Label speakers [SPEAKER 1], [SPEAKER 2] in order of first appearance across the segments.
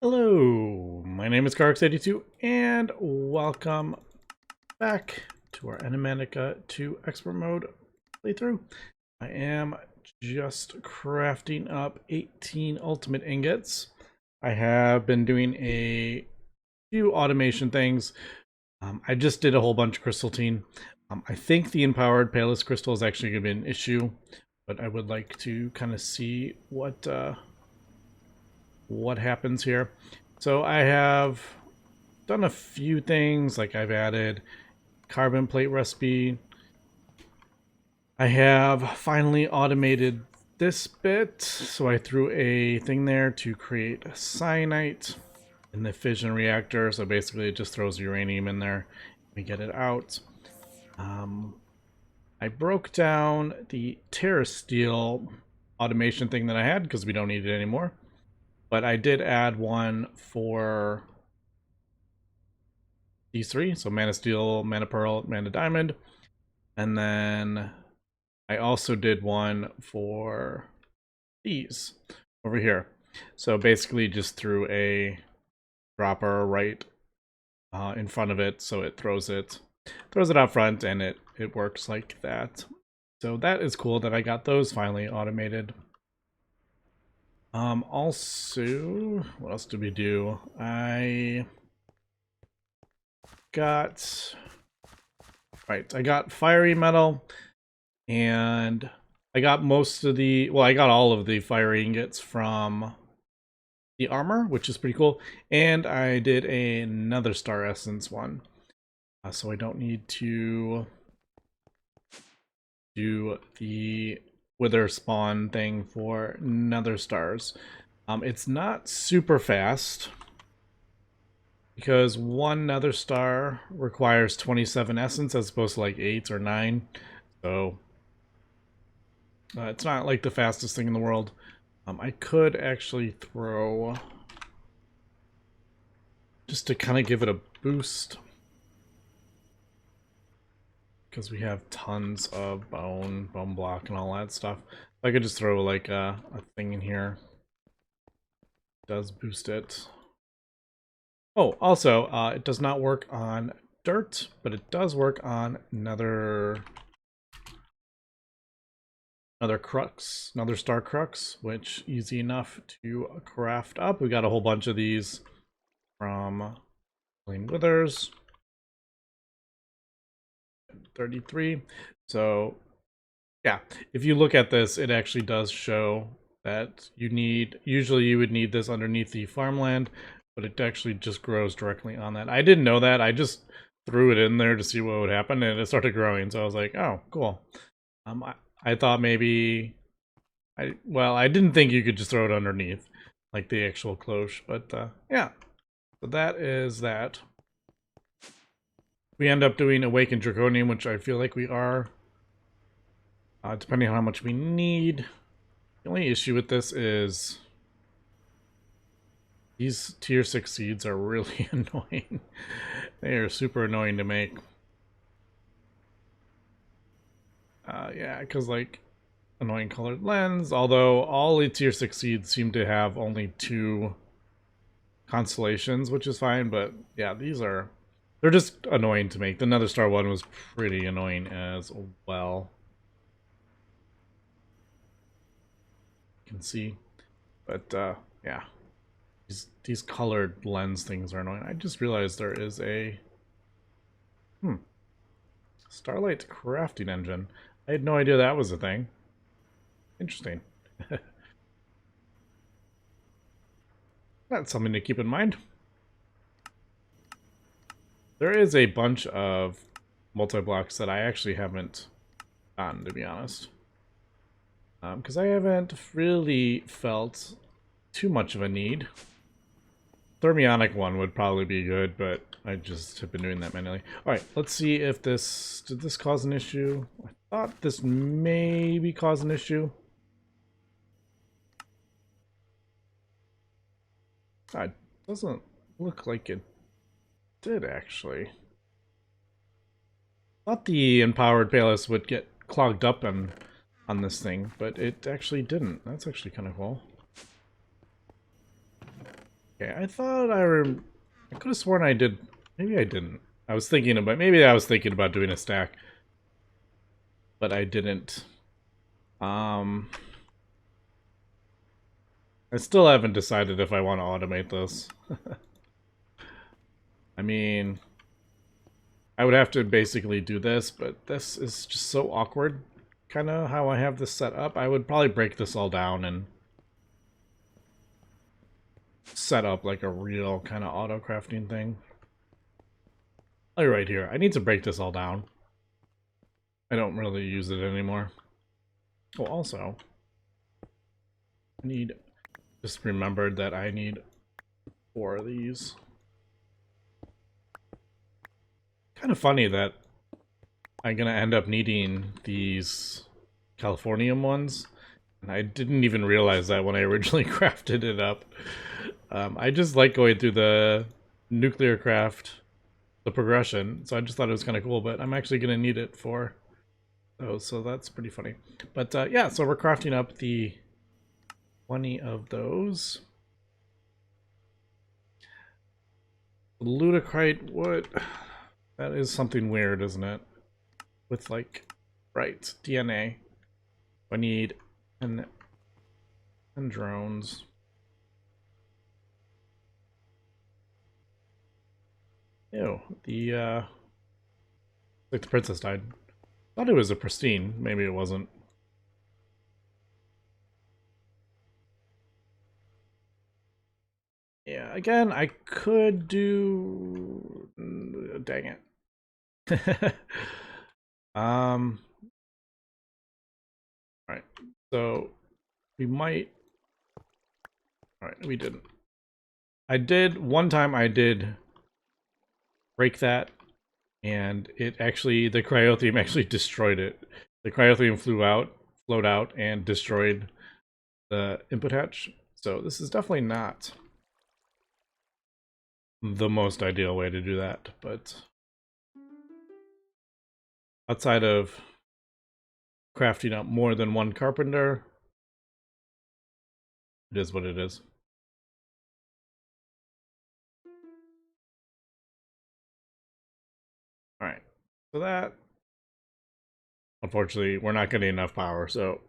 [SPEAKER 1] Hello, my name is Carx82 and welcome back to our Enigmatica 2 Expert Mode playthrough. I am just crafting up 18 ultimate ingots. I have been doing a few automation things. I just did a whole bunch of crystalline. I think the empowered palest crystal is actually going to be an issue, but I would like to kind of see what happens here. So I have done a few things, like I've added carbon plate recipe. I have finally automated this bit, so I threw a thing there to create a cyanite in the fission reactor. So basically it just throws uranium in there. We get it out. I broke down the terrasteel automation thing that I had because we don't need it anymore. But I did add one for these three, so mana steel, mana pearl, mana diamond. And then I also did one for these over here. So basically just threw a dropper right in front of it, so it throws it out front, and it works like that. So that is cool that I got those finally automated. Also, what else did we do? I got fiery metal, and I got most of the, well, I got all of the fiery ingots from the armor, which is pretty cool. And I did another star essence one, so I don't need to do the wither spawn thing for nether stars. It's not super fast because one nether star requires 27 essence as opposed to like 8 or 9. So it's not like the fastest thing in the world. I could actually throw, just to kind of give it a boost, because we have tons of bone block and all that stuff. I could just throw like a thing in here. It does boost it. Oh, also, it does not work on dirt, but it does work on another crux, another star crux, which easy enough to craft up. We got a whole bunch of these from Plain Withers. 33. So yeah, if you look at this, it actually does show that usually you would need this underneath the farmland, but it actually just grows directly on that. I didn't know that. I just threw it in there to see what would happen, and it started growing. So I was like, oh, cool. I thought maybe, I didn't think you could just throw it underneath, like the actual cloche, but yeah. So that is that. We end up doing Awakened Draconium, which I feel like we are, depending on how much we need. The only issue with this is these tier 6 seeds are really annoying. They are super annoying to make. Yeah, because like annoying colored lens, although all the tier 6 seeds seem to have only 2 constellations, which is fine, but yeah, they're just annoying to make. The Nether Star one was pretty annoying as well. You can see, but yeah, these colored lens things are annoying. I just realized there is a Starlight crafting engine. I had no idea that was a thing. Interesting. That's something to keep in mind. There is a bunch of multi-blocks that I actually haven't gotten, to be honest. Because I haven't really felt too much of a need. Thermionic one would probably be good, but I just have been doing that manually. Alright, let's see if this... Did this cause an issue? I thought this maybe caused an issue. It doesn't look like it did, actually. Thought the empowered palest would get clogged up on this thing, but it actually didn't. That's actually kind of cool. Okay, I thought I could have sworn I did. Maybe I didn't. Maybe I was thinking about doing a stack, but I didn't. I still haven't decided if I want to automate this. I mean, I would have to basically do this, but this is just so awkward. Kind of how I have this set up. I would probably break this all down and set up like a real kind of auto crafting thing. Like right here. I need to break this all down. I don't really use it anymore. Oh, also, I need, just remembered that I need 4 of these. Kind of funny that I'm gonna end up needing these Californium ones, and I didn't even realize that when I originally crafted it up. I just like going through the nuclear craft, the progression, so I just thought it was kind of cool, but I'm actually gonna need it for those, so that's pretty funny. But yeah, so we're crafting up the 20 of those. Ludicrite wood. That is something weird, isn't it? With like, right, DNA. I need and drones. Ew, like the princess died. Thought it was a pristine. Maybe it wasn't. Yeah, again, I could do. Dang it. All right. So we might. All right, we didn't. One time I did break that, and it actually, the cryotheum actually destroyed it. The cryotheum flowed out and destroyed the input hatch. So this is definitely not the most ideal way to do that, but outside of crafting up more than one carpenter, it is what it is. All right, so that, unfortunately, we're not getting enough power, so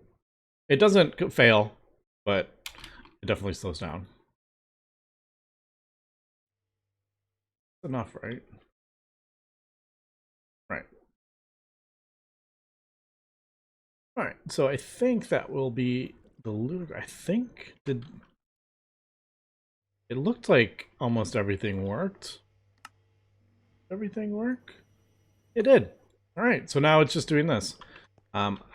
[SPEAKER 1] it doesn't fail, but it definitely slows down. Enough, right? Right. All right, so I think that will be the loot. I think it looked like almost everything worked. Everything work? It did. All right, so now it's just doing this.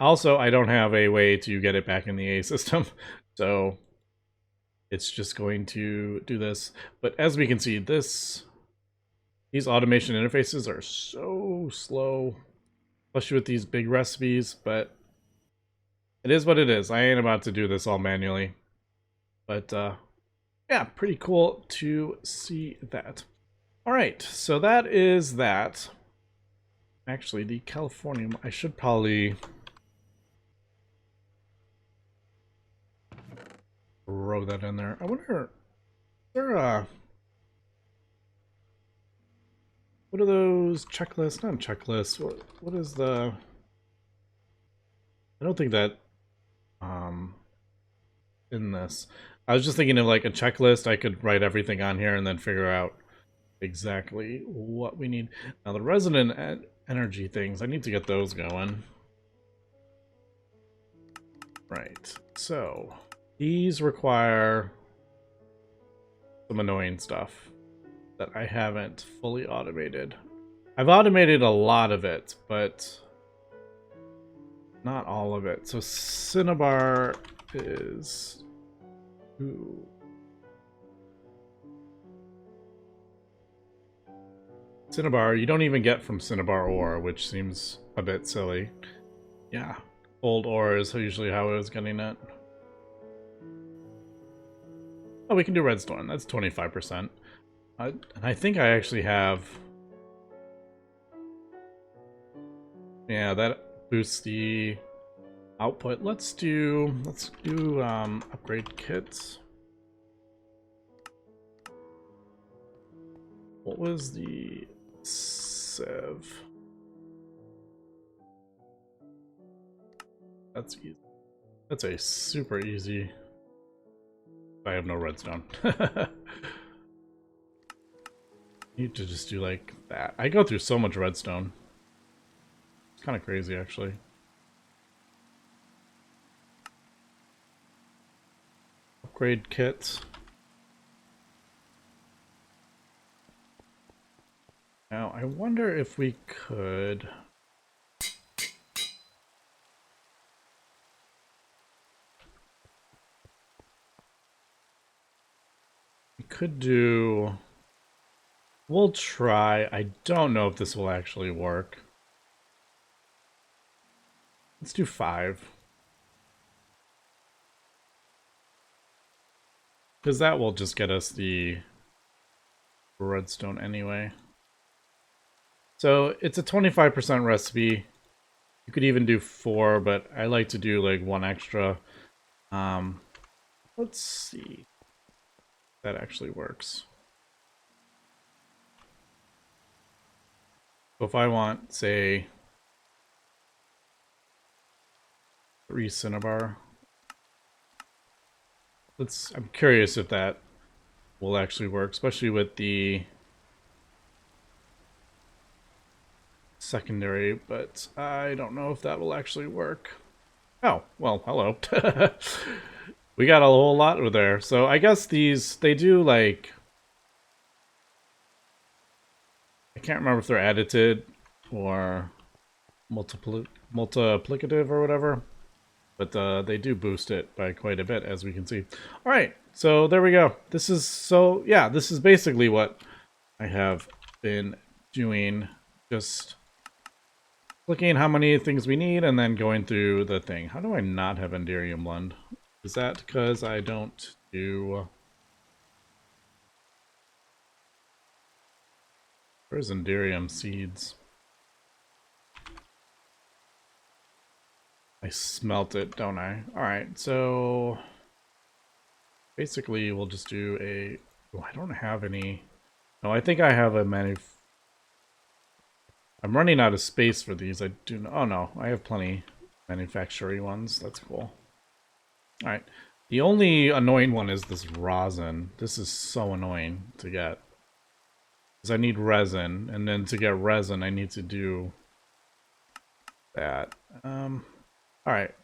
[SPEAKER 1] Also, I don't have a way to get it back in the A system, so it's just going to do this. But as we can see, these automation interfaces are so slow, especially with these big recipes, but it is what it is. I ain't about to do this all manually. But yeah, pretty cool to see that. All right, so that is that. Actually, the Californium, I should probably throw that in there. I wonder, is there a... What are those checklists? Not checklists. What is the... I don't think that... in this. I was just thinking of like a checklist. I could write everything on here and then figure out exactly what we need. Now the resonant energy things, I need to get those going. Right, so these require some annoying stuff that I haven't fully automated. I've automated a lot of it, but not all of it. So Cinnabar is... Ooh. Cinnabar, you don't even get from Cinnabar ore, which seems a bit silly. Yeah, old ore is usually how I was getting it. Oh, we can do redstone. That's 25%. And I think I actually have... Yeah, that boosts the output. Let's do upgrade kits. What was the sieve? That's easy. That's a super easy. I have no redstone. Need to just do like that. I go through so much redstone. It's kind of crazy, actually. Upgrade kits. Now, I wonder if we could... We could do... We'll try. I don't know if this will actually work. Let's do 5. Because that will just get us the redstone anyway. So it's a 25% recipe. You could even do 4, but I like to do like 1 extra. Let's see if that actually works. So if I want, say, 3 cinnabar, I'm curious if that will actually work, especially with the secondary, but I don't know if that will actually work. Oh, well, hello. We got a whole lot over there. So I guess these, they do like... I can't remember if they're additive or multiplicative or whatever. But they do boost it by quite a bit, as we can see. All right, so there we go. This is basically what I have been doing. Just looking at how many things we need and then going through the thing. How do I not have Enderium Blend? Is that because I don't do... Where's Enderium Seeds? I smelt it, don't I? Alright, so... Basically, we'll just do a... Oh, I don't have any... No, I think I have a I'm running out of space for these. I do... Oh, no. I have plenty manufacturing ones. That's cool. Alright. The only annoying one is this rosin. This is so annoying to get. Because I need resin, and then to get resin, I need to do that. Alright.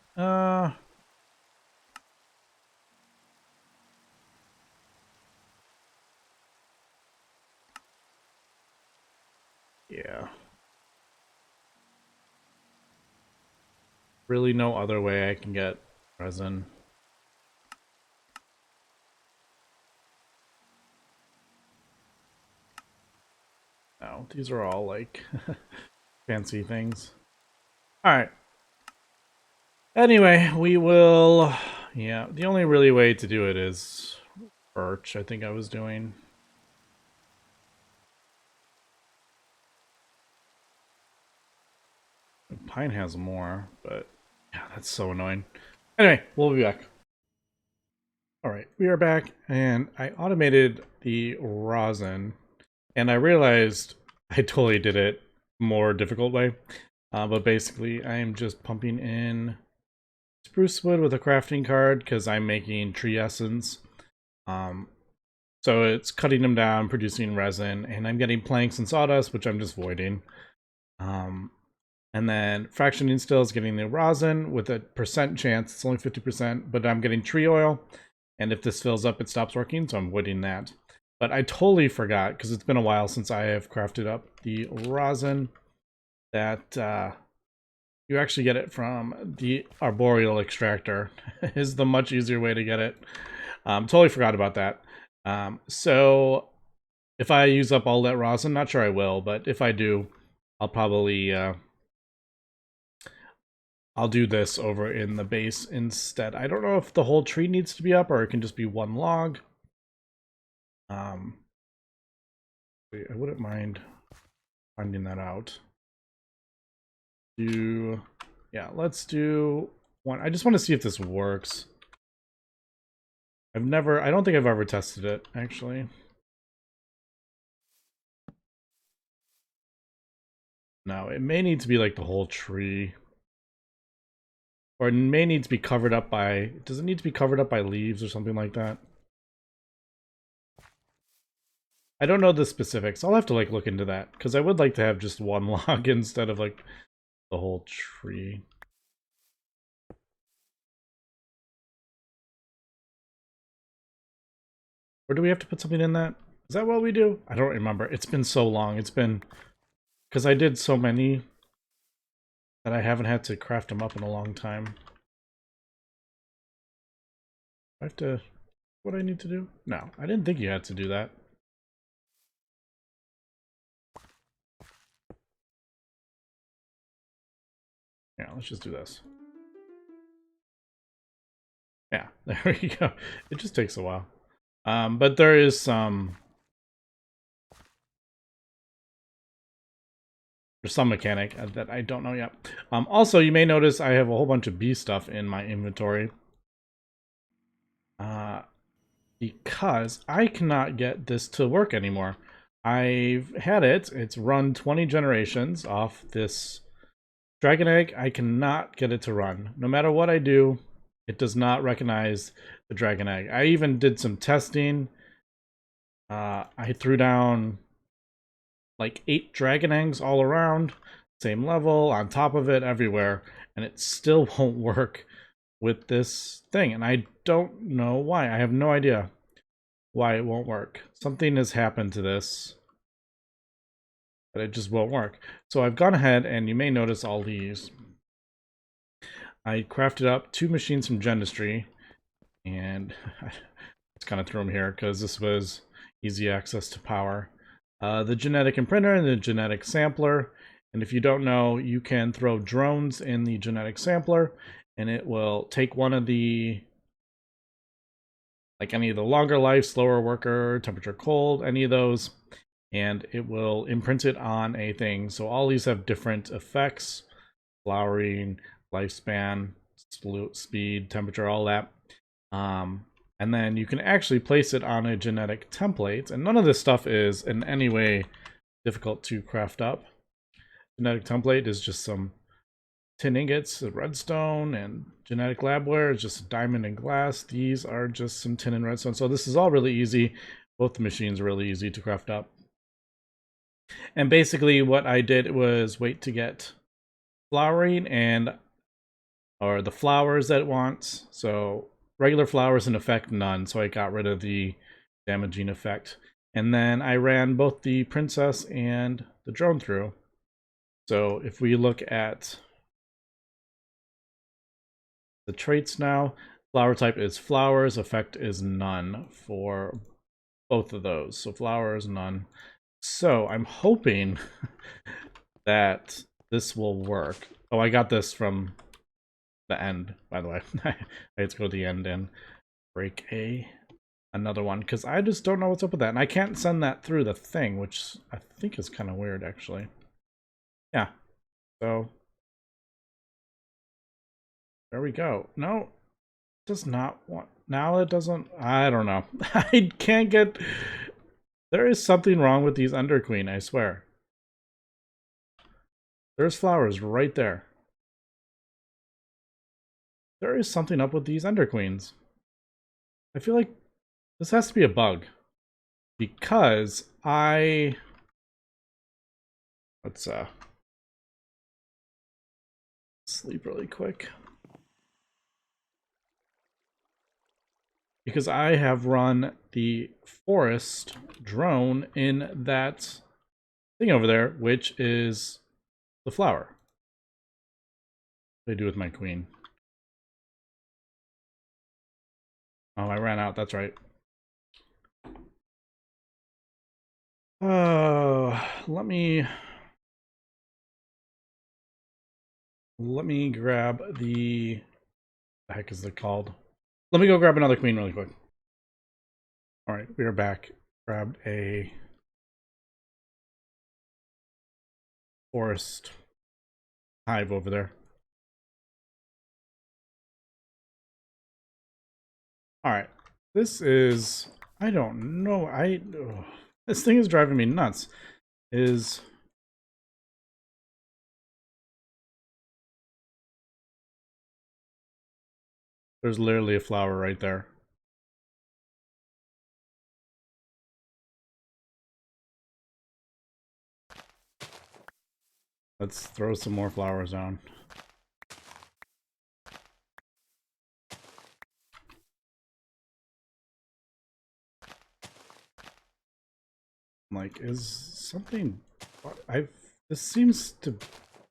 [SPEAKER 1] Yeah. Really no other way I can get resin. No, these are all like fancy things. Alright. Anyway, we will... Yeah, the only really way to do it is birch, I think I was doing. Pine has more, but yeah, that's so annoying. Anyway, we'll be back. Alright, we are back, and I automated the rosin, and I realized I totally did it more difficult way. But basically, I am just pumping in spruce wood with a crafting card because I'm making tree essence. So it's cutting them down, producing resin, and I'm getting planks and sawdust, which I'm just voiding. And then fractioning still is getting the rosin with a percent chance. It's only 50%, but I'm getting tree oil. And if this fills up, it stops working, so I'm voiding that. But I totally forgot, because it's been a while since I have crafted up the rosin, that you actually get it from the arboreal extractor. Is the much easier way to get it. Totally forgot about that. So if I use up all that rosin, not sure I will, but if I do, I'll probably I'll do this over in the base instead. I don't know if the whole tree needs to be up or it can just be one log. I wouldn't mind finding that out. Yeah, let's do one. I just want to see if this works. I don't think I've ever tested it, actually. No, it may need to be like the whole tree. Or it may need to be covered up by... Does it need to be covered up by leaves or something like that? I don't know the specifics. I'll have to like look into that. Because I would like to have just one log instead of like the whole tree. Or do we have to put something in that? Is that what we do? I don't remember. It's been so long. It's been... Because I did so many that I haven't had to craft them up in a long time. I have to... What do I need to do? No, I didn't think you had to do that. Yeah, let's just do this. Yeah, there we go. It just takes a while. But there is some... There's some mechanic that I don't know yet. Also, you may notice I have a whole bunch of bee stuff in my inventory. Because I cannot get this to work anymore. I've had it. It's run 20 generations off this dragon egg. I cannot get it to run. No matter what I do, it does not recognize the dragon egg. I even did some testing. I threw down like 8 dragon eggs all around, same level, on top of it, everywhere, and it still won't work with this thing. And I don't know why. I have no idea why it won't work. Something has happened to this, but it just won't work. So I've gone ahead, and you may notice all these. I crafted up 2 machines from Gendustry, and I just kind of threw them here because this was easy access to power. The genetic imprinter and the genetic sampler. And if you don't know, you can throw drones in the genetic sampler, and it will take one of the, like any of the longer life, slower worker, temperature cold, any of those, and it will imprint it on a thing. So all these have different effects: flowering, lifespan, speed, temperature, all that. And then you can actually place it on a genetic template, and none of this stuff is in any way difficult to craft up. Genetic template is just some tin ingots, redstone, and genetic labware is just diamond and glass. These are just some tin and redstone. So this is all really easy. Both the machines are really easy to craft up. And basically what I did was wait to get flowering or the flowers that it wants. So regular flowers in effect, none. So I got rid of the damaging effect. And then I ran both the princess and the drone through. So if we look at the traits now, flower type is flowers, effect is none for both of those. So flowers, none. So I'm hoping that this will work. Oh, I got this from the end, by the way. I had to go to the end and break another one because I just don't know what's up with that. And I can't send that through the thing, which I think is kind of weird, actually. Yeah. So there we go. No, it does not want. Now it doesn't. I don't know. I can't get. There is something wrong with these Underqueen, I swear. There's flowers right there. There is something up with these Underqueens. I feel like this has to be a bug. Because let's sleep really quick. Because I have run the forest drone in that thing over there, which is the flower. What do I do with my queen? Oh, I ran out, that's right. Let me grab the heck is it called? Let me go grab another queen really quick. All right, we are back. Grabbed a forest hive over there. All right, this is, I don't know, this thing is driving me nuts. There's literally a flower right there. Let's throw some more flowers down. Like, is something... This seems to...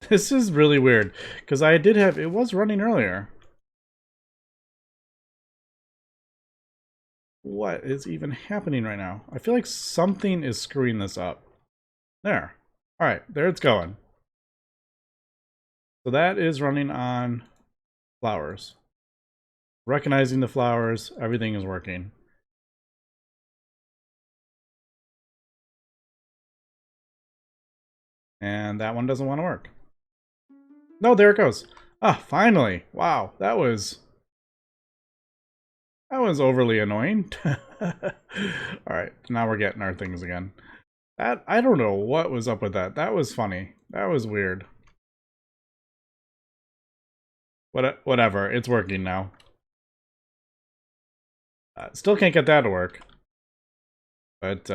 [SPEAKER 1] This is really weird, because I did have... It was running earlier. What is even happening right now? I feel like something is screwing this up. There. Alright, there it's going. So that is running on flowers. Recognizing the flowers, everything is working. And that one doesn't want to work. No, there it goes. Ah, finally. Wow, that was overly annoying. Alright, now we're getting our things again. That, I don't know what was up with that. That was funny. That was weird. Whatever, it's working now. Still can't get that to work. But,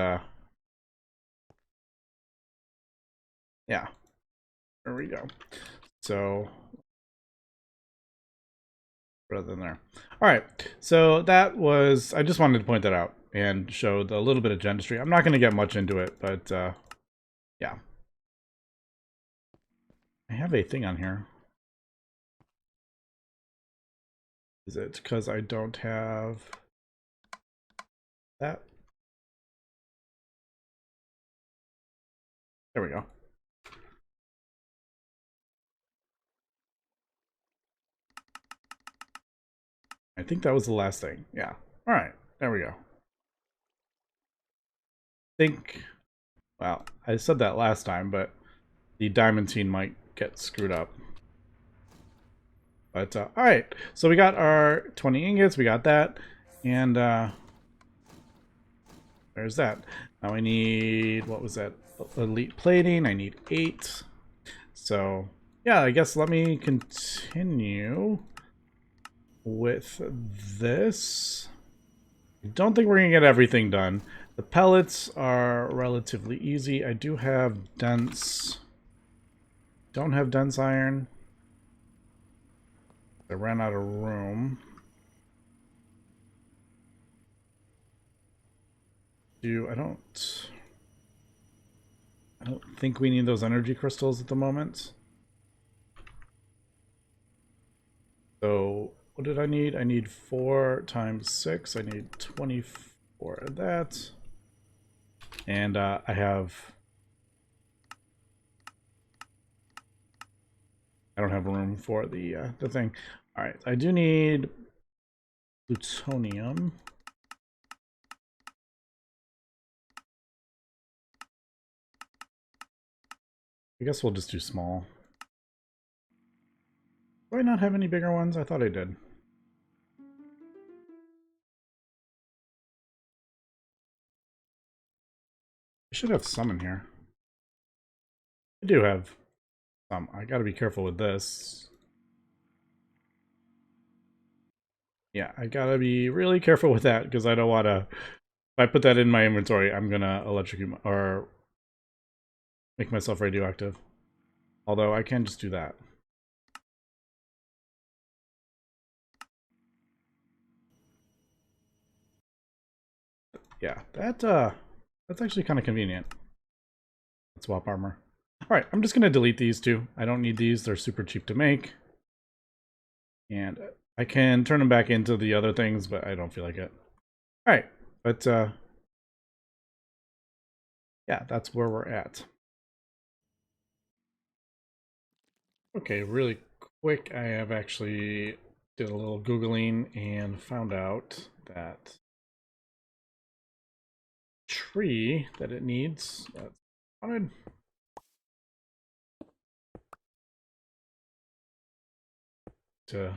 [SPEAKER 1] yeah. There we go. So, rather than there. Alright, so that was... I just wanted to point that out and show a little bit of Gendustry. I'm not going to get much into it, but, yeah. I have a thing on here. Is it because I don't have that? There we go. I think that was the last thing. Yeah. All right. There we go. Well, I said that last time, but the diamond scene might get screwed up. But, all right. So we got our 20 ingots. We got that. And, there's that. Now I need, what was that? Elite plating. I need 8. So, yeah, I guess let me continue with this. I don't think we're gonna get everything done. The pellets are relatively easy. I do have dense... Don't have dense iron. I ran out of room. I don't think we need those energy crystals at the moment. So what did I need? I need 4 times 6. I need 24 of that. And I don't have room for the thing. All right, I do need plutonium. I guess we'll just do small. Do I not have any bigger ones? I thought I did. I should have some in here. I do have some. I gotta be careful with this. Yeah, I gotta be really careful with that because I don't want to... If I put that in my inventory, I'm gonna electrocute or make myself radioactive. Although I can just do that. Yeah, that's actually kind of convenient. Swap armor. Alright, I'm just gonna delete these two. I don't need these, they're super cheap to make. And I can turn them back into the other things, but I don't feel like it. Alright, but yeah, that's where we're at. Okay, really quick, I have actually did a little Googling and found out that tree that it needs, that's wanted. To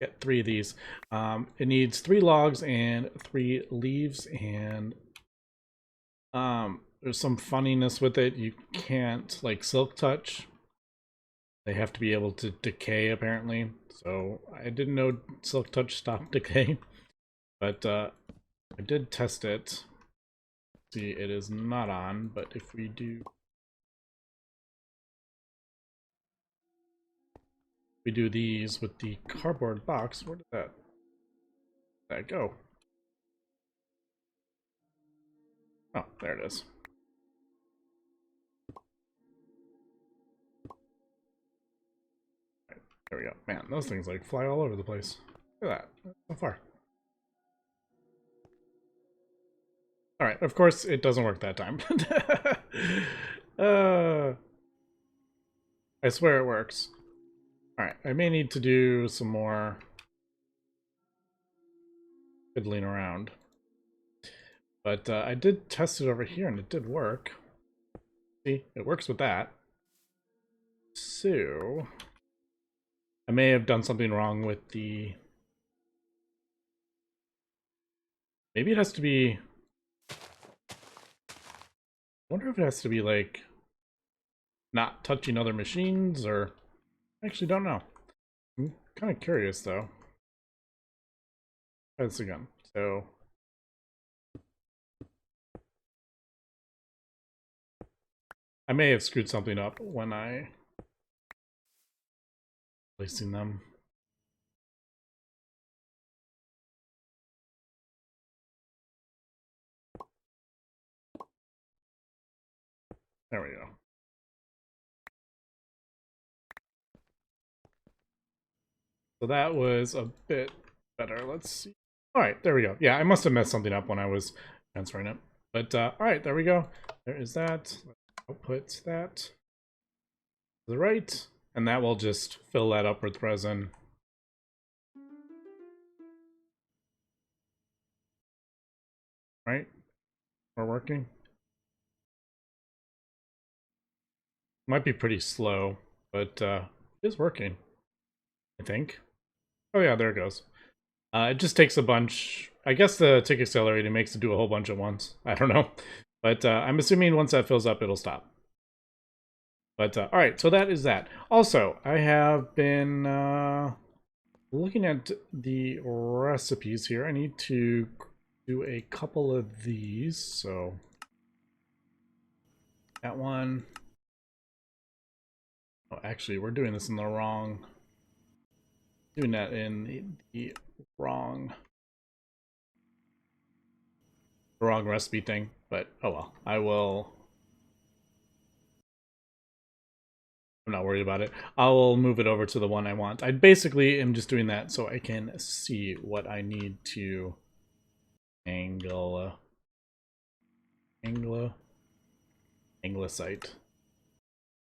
[SPEAKER 1] get 3 of these. It needs 3 logs and 3 leaves, and there's some funniness with it. You can't like silk touch They have to be able to decay, apparently. So I didn't know Silk Touch stopped decay, but I did test it. See, it is not on, but if we do these with the cardboard box, where did that go? Oh, there it is. Right, there we go. Man, those things like fly all over the place. Look at that. So far. Alright, of course it doesn't work that time. uh, I swear it works. Alright, I may need to do some more fiddling around. But I did test it over here and it did work. See, it works with that. So, I may have done something wrong with the... Maybe it has to be... I wonder if it has to be, like, not touching other machines, or... I actually don't know. I'm kind of curious, though. Try this again. So... I may have screwed something up when I... placing them. There we go. So that was a bit better. Let's see. All right, there we go. Yeah, I must have messed something up when I was transferring it. But all right, there we go. There is that. Let's output that to the right, and that will just fill that up with resin. Right? We're working. Might be pretty slow, but it is working, I think. Oh yeah, there it goes. It just takes a bunch. I guess the tick accelerator makes it do a whole bunch at once. I don't know. But I'm assuming once that fills up, it'll stop. But all right, so that is that. Also, I have been looking at the recipes here. I need to do a couple of these. So that one. Oh, actually, we're doing this in the wrong. Doing that in the wrong recipe thing. But oh well, I will. I'm not worried about it. I will move it over to the one I want. I basically am just doing that so I can see what I need to anglicite.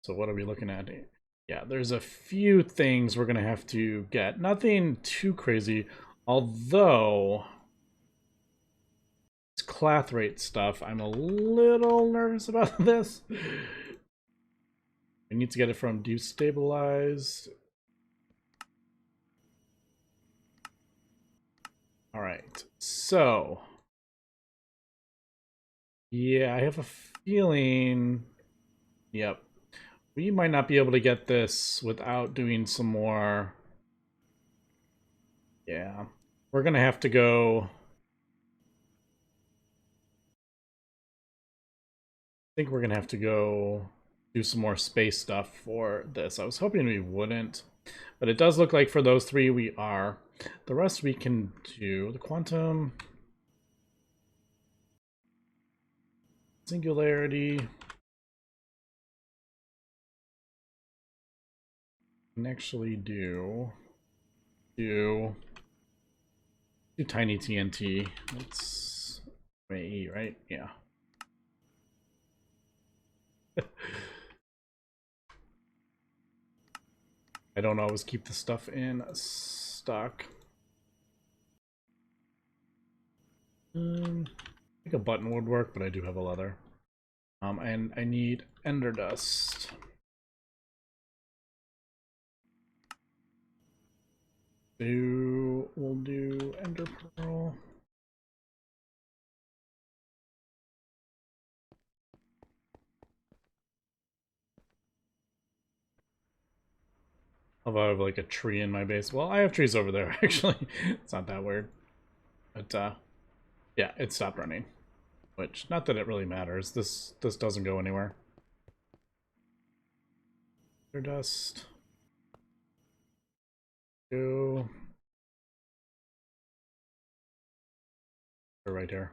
[SPEAKER 1] So what are we looking at? Yeah, there's a few things we're gonna have to get. Nothing too crazy, although this clathrate stuff, I'm a little nervous about this. I need to get it from destabilized. All right, so yeah, I have a feeling. Yep, we might not be able to get this without doing some more. Yeah, we're gonna have to go. I think we're gonna have to go do some more space stuff for this. I was hoping we wouldn't, but it does look like for those three we are. The rest we can do. The quantum singularity can actually do tiny TNT. Let's E, right? Yeah. I don't always keep the stuff in stock. I think a button would work, but I do have a leather. And I need ender dust. We'll do ender pearl. I have like a tree in my base. Well, I have trees over there, actually. It's not that weird. But, yeah, it stopped running. Which, not that it really matters. This doesn't go anywhere. Dust. Go. They're right here.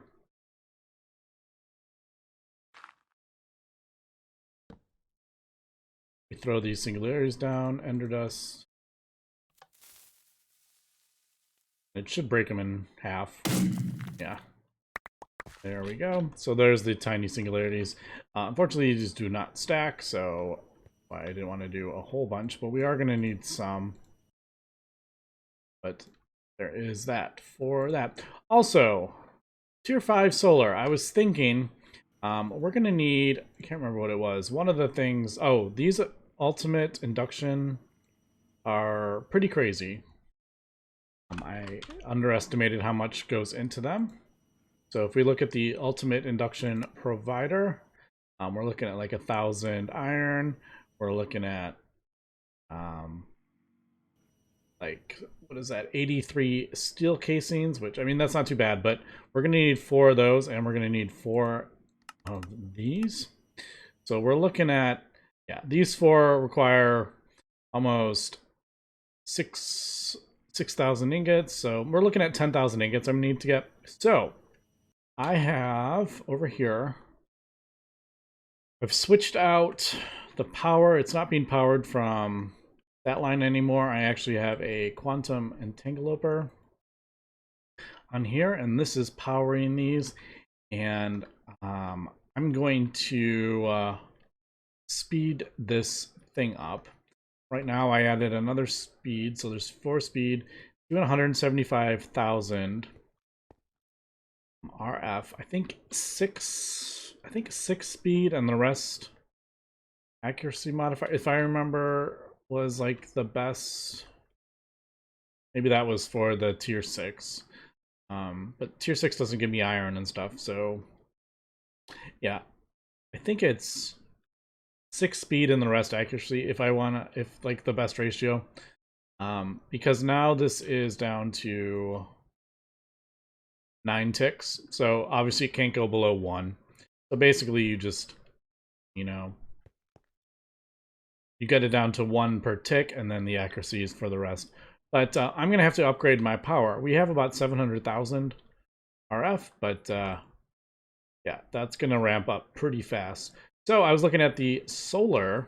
[SPEAKER 1] We throw these singularities down, ender dust. It should break them in half. Yeah. There we go. So there's the tiny singularities. Unfortunately, these do not stack, so I didn't want to do a whole bunch, but we are going to need some. But there is that for that. Also, tier 5 solar. I was thinking we're going to need, I can't remember what it was. One of the things, oh, these ultimate induction are pretty crazy. I underestimated how much goes into them. So if we look at the ultimate induction provider, we're looking at like 1,000 iron. We're looking at like, what is that, 83 steel casings, which, I mean, that's not too bad, but we're going to need 4 of those, and we're going to need 4 of these. So we're looking at, yeah, these 4 require almost 6,000 ingots, so we're looking at 10,000 ingots I need to get. So I have over here, I've switched out the power. It's not being powered from that line anymore. I actually have a quantum entangloper on here, and this is powering these. And I'm going to speed this thing up. Right now I added another speed, so there's 4 speed, doing 175,000 RF. I think 6 speed, and the rest accuracy modifier, if I remember, was like the best. Maybe that was for the tier 6. But tier 6 doesn't give me iron and stuff, so yeah. I think it's 6 speed and the rest accuracy if I wanna, if like the best ratio. Because now this is down to 9 ticks, so obviously it can't go below 1. So basically you just, you know, you get it down to 1 per tick, and then the accuracy is for the rest. But I'm going to have to upgrade my power. We have about 700,000 RF, but yeah, that's going to ramp up pretty fast. So I was looking at the solar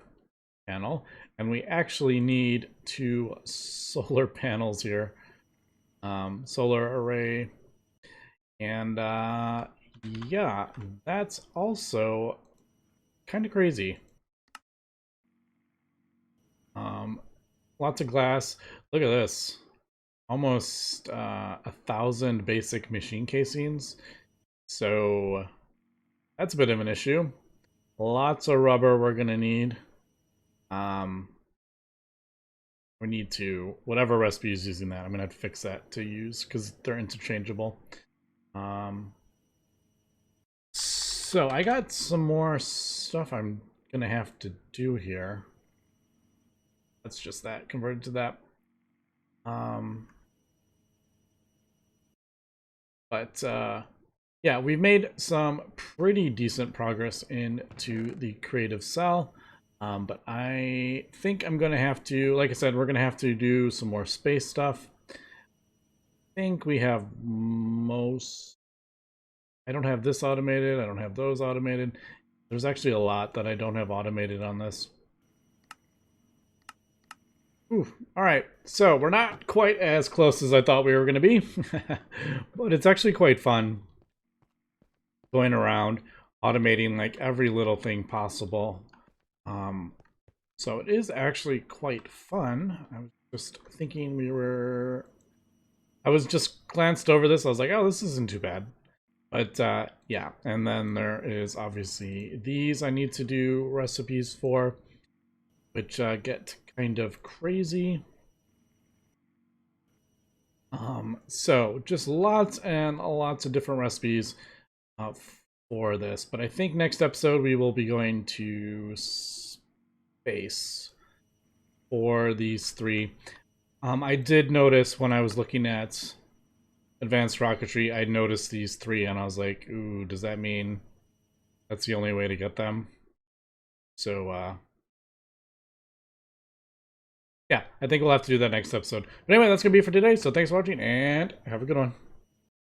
[SPEAKER 1] panel, and we actually need 2 solar panels here. Solar array. And yeah, that's also kind of crazy. Lots of glass. Look at this. Almost 1,000 basic machine casings. So that's a bit of an issue. Lots of rubber we're gonna need. We need to, whatever recipe is using that, I'm gonna have to fix that to use because they're interchangeable. So I got some more stuff I'm gonna have to do here. That's just that converted to that. But yeah, we've made some pretty decent progress into the creative cell. But I think I'm going to have to, like I said, we're going to have to do some more space stuff. I think we have most... I don't have this automated. I don't have those automated. There's actually a lot that I don't have automated on this. Ooh, all right, so we're not quite as close as I thought we were going to be, but it's actually quite fun going around automating like every little thing possible. So it is actually quite fun. I was just thinking I was just glanced over this. I was like, oh, this isn't too bad. But yeah, and then there is obviously these I need to do recipes for, which get kind of crazy. So just lots and lots of different recipes for this. But I think next episode we will be going to space. for these three. I did notice when I was looking at advanced rocketry, I noticed these three and I was like, ooh, does that mean that's the only way to get them? So, yeah, I think we'll have to do that next episode. But anyway, that's going to be it for today. So thanks for watching and have a good one.